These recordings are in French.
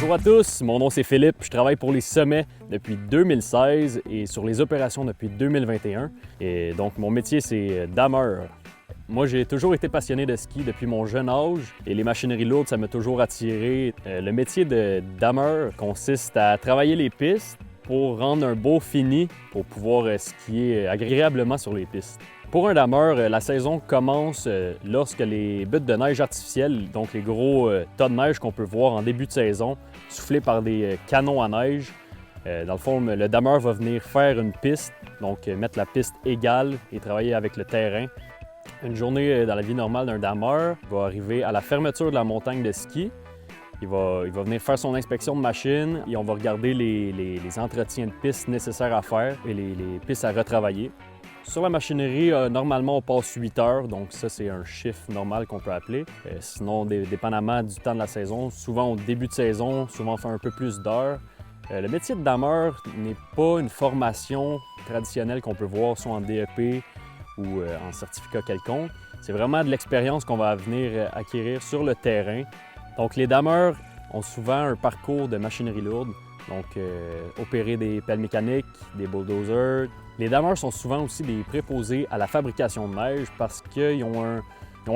Bonjour à tous, mon nom c'est Philippe, je travaille pour les sommets depuis 2016 et sur les opérations depuis 2021. Et donc mon métier c'est dameur. Moi j'ai toujours été passionné de ski depuis mon jeune âge et les machineries lourdes ça m'a toujours attiré. Le métier de dameur consiste à travailler les pistes pour rendre un beau fini pour pouvoir skier agréablement sur les pistes. Pour un dameur, la saison commence lorsque les buttes de neige artificielles, donc les gros tas de neige qu'on peut voir en début de saison, soufflés par des canons à neige. Dans le fond, le dameur va venir faire une piste, donc mettre la piste égale et travailler avec le terrain. Une journée dans la vie normale d'un dameur va arriver à la fermeture de la montagne de ski. Il va venir faire son inspection de machine et on va regarder les entretiens de pistes nécessaires à faire et les pistes à retravailler. Sur la machinerie, normalement, on passe 8 heures, donc ça, c'est un chiffre normal qu'on peut appeler. Sinon, dépendamment du temps de la saison, souvent au début de saison, souvent on fait un peu plus d'heures. Le métier de dameur n'est pas une formation traditionnelle qu'on peut voir soit en DEP ou en certificat quelconque. C'est vraiment de l'expérience qu'on va venir acquérir sur le terrain. Donc, les dameurs ont souvent un parcours de machinerie lourde, donc opérer des pelles mécaniques, des bulldozers. Les dameurs sont souvent aussi des préposés à la fabrication de neige parce qu'ils ont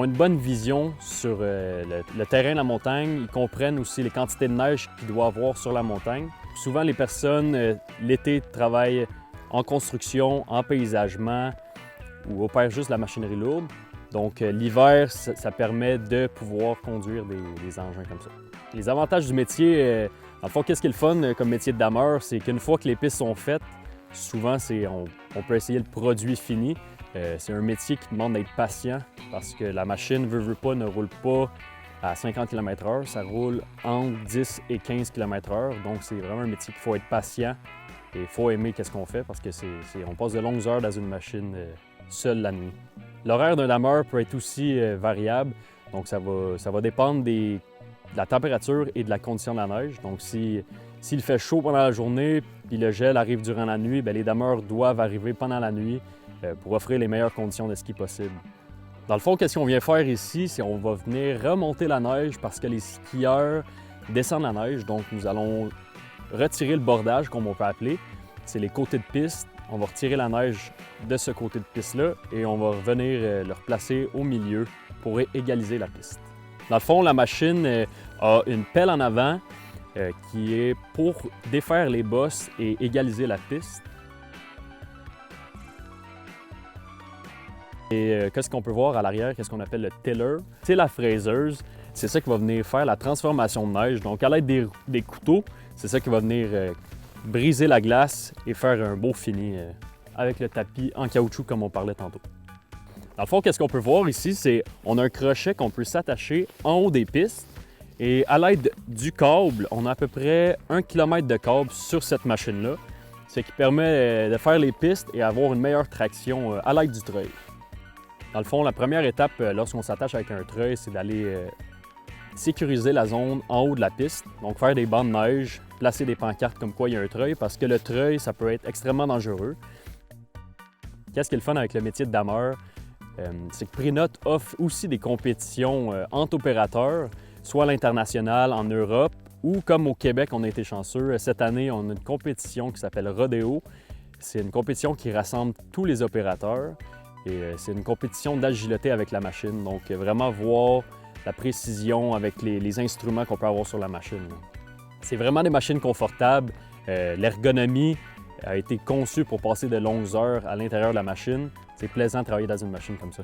une bonne vision sur le terrain de la montagne. Ils comprennent aussi les quantités de neige qu'il doit avoir sur la montagne. Souvent, les personnes, l'été, travaillent en construction, en paysagement ou opèrent juste la machinerie lourde. Donc, l'hiver, ça permet de pouvoir conduire des engins comme ça. Les avantages du métier, en fait, qu'est-ce qui est le fun comme métier de dameur? C'est qu'une fois que les pistes sont faites, souvent, on peut essayer le produit fini. C'est un métier qui demande d'être patient parce que la machine, veut pas, ne roule pas à 50 km/h. Ça roule entre 10 et 15 km/h. Donc, c'est vraiment un métier qu'il faut être patient et il faut aimer ce qu'on fait parce que on passe de longues heures dans une machine seule la nuit. L'horaire d'un dameur peut être aussi variable. Donc, ça va dépendre de la température et de la condition de la neige. Donc, s'il fait chaud pendant la journée puis le gel arrive durant la nuit, bien, les dameurs doivent arriver pendant la nuit pour offrir les meilleures conditions de ski possibles. Dans le fond, qu'est-ce qu'on vient faire ici? C'est qu'on va venir remonter la neige parce que les skieurs descendent la neige. Donc, nous allons retirer le bordage, comme on peut appeler. C'est les côtés de piste. On va retirer la neige de ce côté de piste-là et on va revenir le replacer au milieu pour égaliser la piste. Dans le fond, la machine a une pelle en avant qui est pour défaire les bosses et égaliser la piste. Et qu'est-ce qu'on peut voir à l'arrière, qu'est-ce qu'on appelle le tiller? C'est la fraiseuse, c'est ça qui va venir faire la transformation de neige. Donc à l'aide des couteaux, c'est ça qui va venir briser la glace et faire un beau fini avec le tapis en caoutchouc comme on parlait tantôt. Dans le fond, qu'est-ce qu'on peut voir ici, c'est qu'on a un crochet qu'on peut s'attacher en haut des pistes. Et à l'aide du câble, on a à peu près 1 km de câble sur cette machine-là, ce qui permet de faire les pistes et avoir une meilleure traction à l'aide du treuil. Dans le fond, la première étape lorsqu'on s'attache avec un treuil, c'est d'aller sécuriser la zone en haut de la piste. Donc faire des bancs de neige, placer des pancartes comme quoi il y a un treuil, parce que le treuil, ça peut être extrêmement dangereux. Qu'est-ce qui est le fun avec le métier de dameur? C'est que Prinote offre aussi des compétitions entre opérateurs, soit à l'international, en Europe, ou comme au Québec, on a été chanceux. Cette année, on a une compétition qui s'appelle Rodeo. C'est une compétition qui rassemble tous les opérateurs et c'est une compétition d'agilité avec la machine. Donc, vraiment voir la précision avec les instruments qu'on peut avoir sur la machine. C'est vraiment des machines confortables. L'ergonomie a été conçue pour passer de longues heures à l'intérieur de la machine. C'est plaisant de travailler dans une machine comme ça.